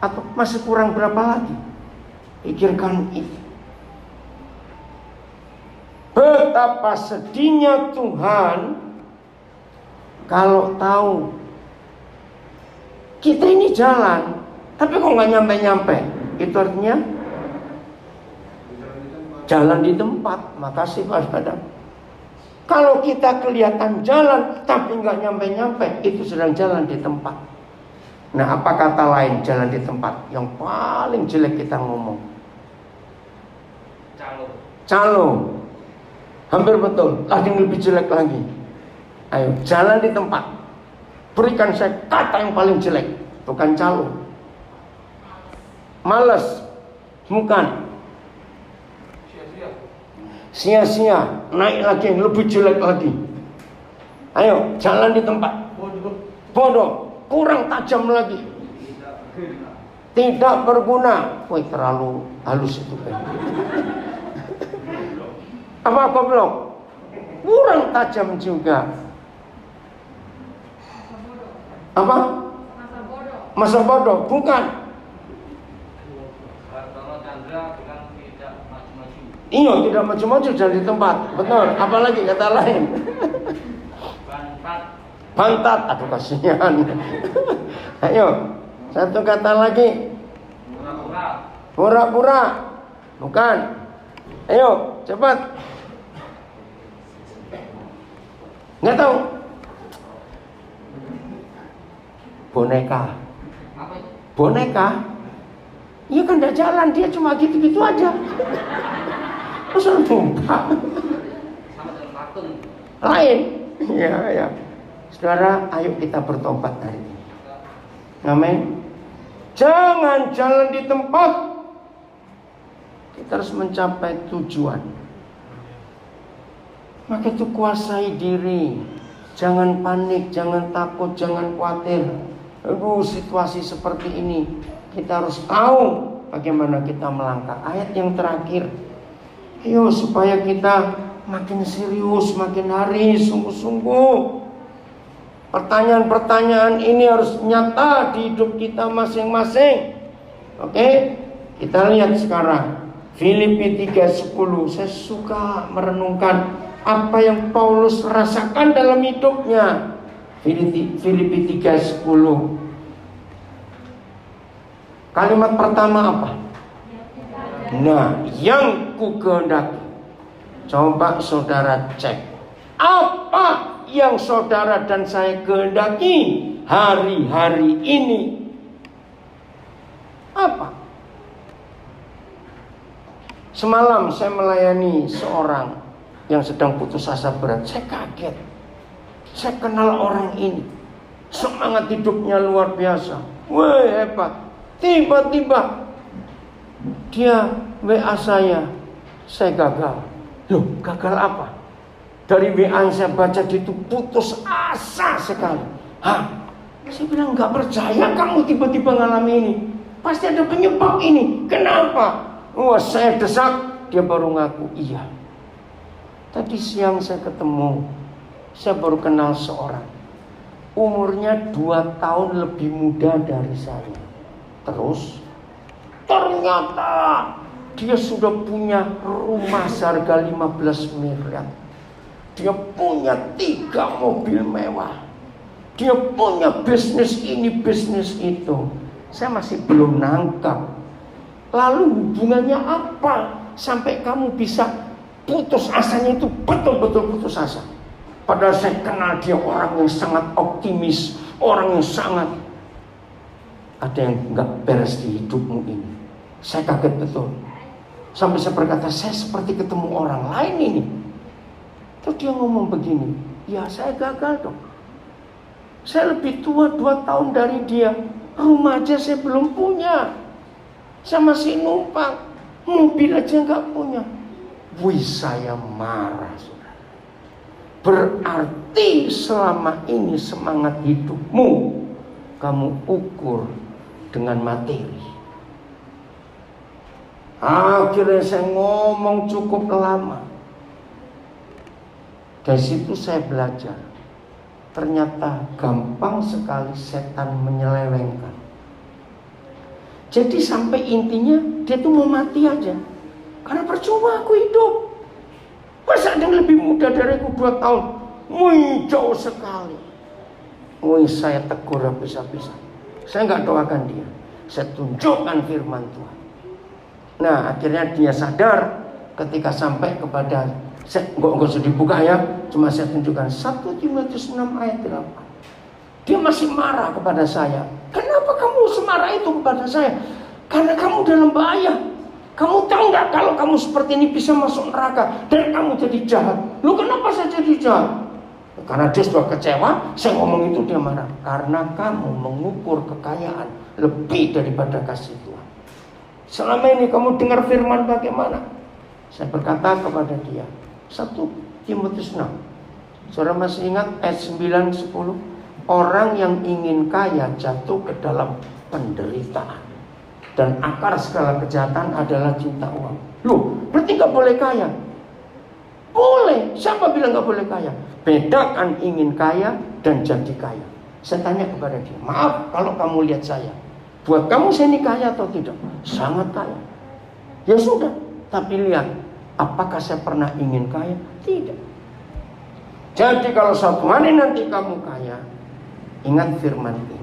Atau masih kurang berapa lagi? Pikirkan itu. Betapa sedihnya Tuhan kalau tahu kita ini jalan, tapi kok nggak nyampe-nyampe. Itu artinya jalan di tempat. Makasih Pak Adam. Kalau kita kelihatan jalan tapi nggak nyampe-nyampe, itu sedang jalan di tempat. Nah, apa kata lain jalan di tempat? Yang paling jelek kita ngomong calo. Hampir betul. Ada yang lebih jelek lagi. Ayo, jalan di tempat. Berikan saya kata yang paling jelek. Bukan calo. Malas. Bukan. Sia-sia. Naik lagi yang lebih jelek lagi. Ayo, jalan di tempat. Bodoh. Kurang tajam lagi. Tidak berguna. Wih, terlalu halus itu kan. Apa goblok? Kurang tajam juga. Apa? Masa bodoh. Bukan. Iya, tidak maju-maju dari tempat. Betul. Apalagi kata lain? Pantat. Aduh, kasihan. Ayo, satu kata lagi. Pura-pura. Bukan. Ayo, cepat. Nggak tahu. Boneka. Iya kan nggak jalan, dia cuma gitu-gitu aja. Terus lupa. Lain. Ya. Saudara, ayo kita bertobat hari ini. Amin. Jangan jalan di tempat. Kita harus mencapai tujuan. Maka itu kuasai diri. Jangan panik, jangan takut, jangan khawatir. Aduh, situasi seperti ini. Kita harus tahu bagaimana kita melangkah. Ayat yang terakhir. Ayo supaya kita makin serius, makin hari sungguh-sungguh. Pertanyaan-pertanyaan ini harus nyata di hidup kita masing-masing. Oke? Kita lihat sekarang Filipi 3:10. Saya suka merenungkan apa yang Paulus rasakan dalam hidupnya. Filipi 3:10. Kalimat pertama apa? Nah, yang ku kehendaki. Coba saudara cek. Apa yang saudara dan saya kehendaki hari-hari ini? Apa? Semalam saya melayani seorang yang sedang putus asa berat. Saya kaget. Saya kenal orang ini. Semangat hidupnya luar biasa. Wah, hebat. Tiba-tiba dia WA saya gagal. Loh, gagal apa? Dari WA yang saya baca itu putus asa sekali. Saya bilang nggak percaya kamu tiba-tiba ngalami ini. Pasti ada penyebab ini. Kenapa? Wah, saya desak. Dia baru ngaku, iya. Tadi siang saya ketemu. Saya baru kenal seorang. Umurnya 2 tahun lebih muda dari saya. Terus ternyata dia sudah punya rumah seharga 15 miliar. Dia punya 3 mobil mewah. Dia punya bisnis ini, bisnis itu. Saya masih belum nangkap. Lalu hubungannya apa sampai kamu bisa putus asanya itu betul-betul putus asa? Padahal saya kenal dia orang yang sangat optimis, orang yang sangat ada yang nggak beres di hidupmu ini. Saya kaget betul. Sampai saya berkata, saya seperti ketemu orang lain ini. Terus dia ngomong begini, ya saya gagal dong. Saya lebih tua 2 tahun dari dia. Rumah aja saya belum punya. Saya masih numpang. Mobil aja nggak punya. Wih, saya marah, saudara. Berarti selama ini semangat hidupmu kamu ukur dengan materi. Akhirnya saya ngomong cukup lama. Dari situ saya belajar. Ternyata gampang sekali setan menyelewengkan. Jadi sampai intinya dia tuh mau mati aja. Karena percuma aku hidup. Masa ada yang lebih muda dari aku 2 tahun? Wih, jauh sekali. Wih, saya tegur habis-habisan. Saya nggak doakan dia. Saya tunjukkan firman Tuhan. Nah, akhirnya dia sadar ketika sampai kepada, nggak usah dibuka ya, cuma saya tunjukkan 1 Timotius 6 ayat 8. Dia masih marah kepada saya. Kenapa kamu semarah itu kepada saya? Karena kamu dalam bahaya. Kamu tahu nggak kalau kamu seperti ini bisa masuk neraka dan kamu jadi jahat? Lu kenapa saya jadi jahat? Karena dia sudah kecewa. Saya ngomong itu dia marah. Karena kamu mengukur kekayaan lebih daripada kasih Tuhan. Selama ini kamu dengar firman bagaimana? Saya berkata kepada dia, 1 Timotius 6. Saudara masih ingat ayat 9, 10? Orang yang ingin kaya jatuh ke dalam penderitaan. Dan akar segala kejahatan adalah cinta uang. Loh, berarti gak boleh kaya? Boleh. Siapa bilang gak boleh kaya? Bedakan ingin kaya dan jadi kaya. Saya tanya kepada dia, maaf kalau kamu lihat saya, buat kamu saya ini kaya atau tidak? Sangat kaya. Ya sudah, tapi lihat, apakah saya pernah ingin kaya? Tidak. Jadi kalau suatu hari nanti kamu kaya, ingat firman ini.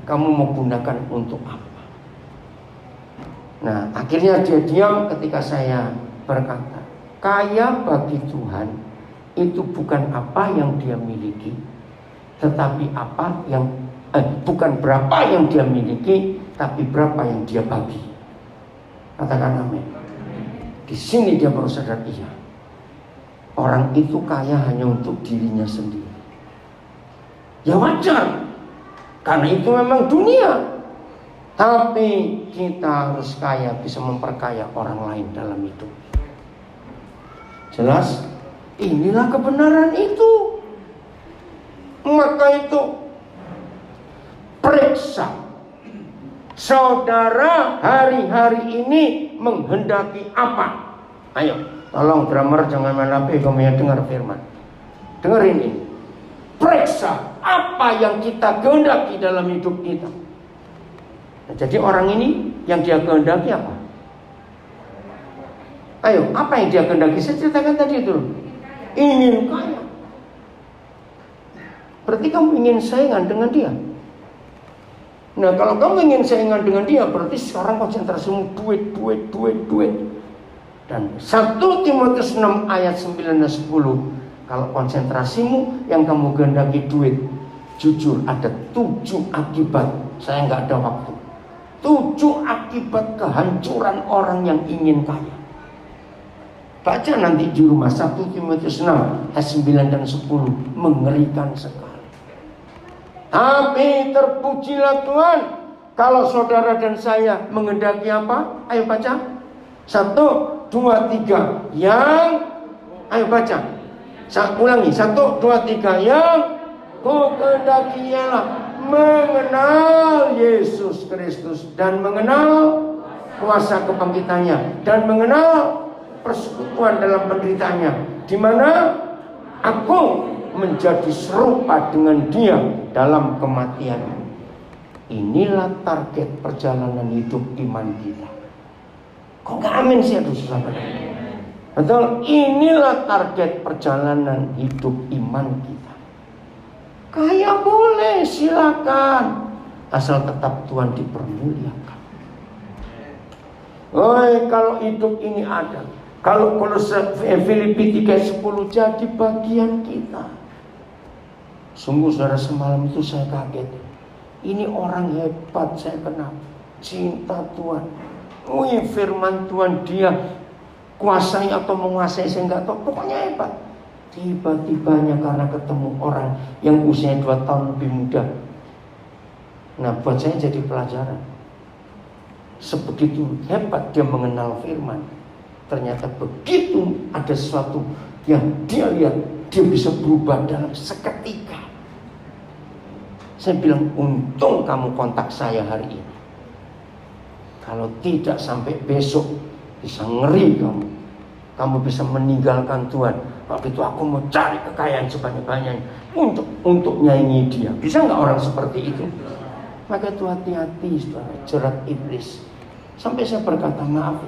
Kamu mau gunakan untuk apa? Nah, akhirnya dia diam ketika saya berkata, kaya bagi Tuhan itu bukan apa yang dia miliki, tetapi apa yang bukan berapa yang dia miliki, tapi berapa yang dia bagi. Katakan amin. Di sini dia baru sadar, iya. Orang itu kaya hanya untuk dirinya sendiri. Ya wajar, karena itu memang dunia. Tapi kita harus kaya, bisa memperkaya orang lain dalam hidup. Jelas? Inilah kebenaran itu. Maka itu periksa. Saudara hari-hari ini menghendaki apa? Ayo, tolong drummer jangan main HP, kamu yang dengar firman. Dengerin ini. Periksa apa yang kita kehendaki dalam hidup kita. Nah, jadi orang ini yang dia kehendaki apa? Ayo, apa yang dia kehendaki? Saya ceritakan tadi itu. Ingin kaya. Berarti kamu ingin saingan dengan dia. Nah, kalau kamu ingin saingan dengan dia, berarti sekarang konsentrasimu duit. Dan 1 Timotius 6 ayat 9 dan 10. Kalau konsentrasimu yang kamu kehendaki duit, jujur ada 7 akibat. Saya nggak ada waktu. 7 akibat kehancuran orang yang ingin kaya. Baca nanti di rumah 1 Timotius 6 ayat 9 dan 10. Mengerikan sekali. Tapi terpujilah Tuhan kalau saudara dan saya menghendaki apa? Ayo baca. 1, 2, 3. Yang, ayo baca. Saya ulangi. 1, 2, 3. Yang ku kehendaki ialah mengenal Yesus Kristus dan mengenal kuasa kebangkitannya dan mengenal persekutuan dalam penderitaannya, di mana aku menjadi serupa dengan dia dalam kematiannya. Inilah target perjalanan hidup iman kita. Kok gak amin sih, aduh susah banget. Betul, inilah target perjalanan hidup iman kita. Kaya boleh, silakan, asal tetap Tuhan dipermuliakan. Kalau hidup ini ada, kalau Filipi 3:10 jadi bagian kita. Sungguh saudara, semalam itu saya kaget. Ini orang hebat saya kenal, cinta Tuhan. Firman Tuhan dia kuasai atau menguasai saya nggak tahu, pokoknya hebat. Tiba-tibanya karena ketemu orang yang usianya 2 tahun lebih muda. Nah, buat saya jadi pelajaran. Sebegitu hebat dia mengenal firman, ternyata begitu ada sesuatu yang dia lihat, dia bisa berubah dalam seketika. Saya bilang, untung kamu kontak saya hari ini. Kalau tidak sampai besok bisa ngeri kamu. Kamu bisa meninggalkan Tuhan. Waktu itu aku mau cari kekayaan sebanyak-banyaknya untuk nyanyi dia. Bisa nggak orang seperti itu? Maka itu hati-hati, saudara, jerat iblis. Sampai saya berkata, maaf,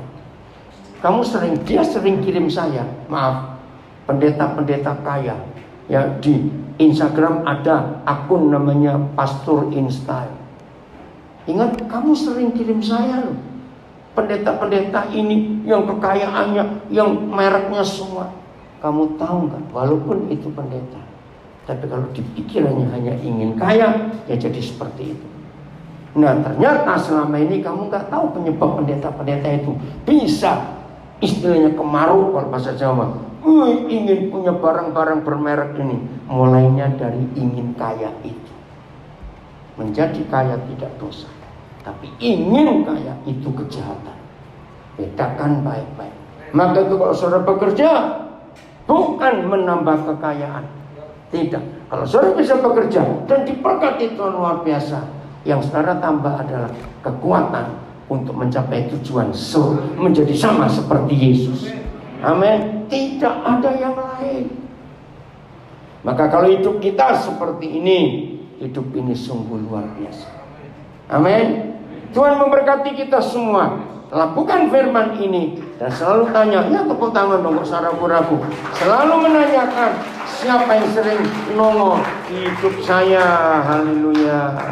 dia sering kirim saya, maaf, pendeta-pendeta kaya. Ya, di Instagram ada akun namanya Pastor InStyle. Ingat, kamu sering kirim saya loh. Pendeta-pendeta ini yang kekayaannya, yang mereknya semua. Kamu tahu nggak? Walaupun itu pendeta, tapi kalau dipikirannya hanya ingin kaya, ya jadi seperti itu. Nah, ternyata selama ini kamu nggak tahu penyebab pendeta-pendeta itu bisa, istilahnya kemaruk kalau bahasa Jawa. Ingin punya barang-barang bermerek ini. Mulainya dari ingin kaya itu. Menjadi kaya tidak dosa, tapi ingin kaya itu kejahatan. Bedakan baik-baik. Maka itu kalau saudara bekerja, bukan menambah kekayaan. Tidak. Kalau saudara bisa bekerja dan diberkati Tuhan luar biasa, yang saudara tambah adalah kekuatan untuk mencapai tujuan menjadi sama seperti Yesus. Amin. Tidak ada yang lain. Maka kalau hidup kita seperti ini, hidup ini sungguh luar biasa. Amin. Tuhan memberkati kita semua. Lakukan firman ini dan selalu tanya, ya tepuk tangan dong, gak usah ragu-ragu. Selalu menanyakan siapa yang sering nongol di hidup saya. Haleluya.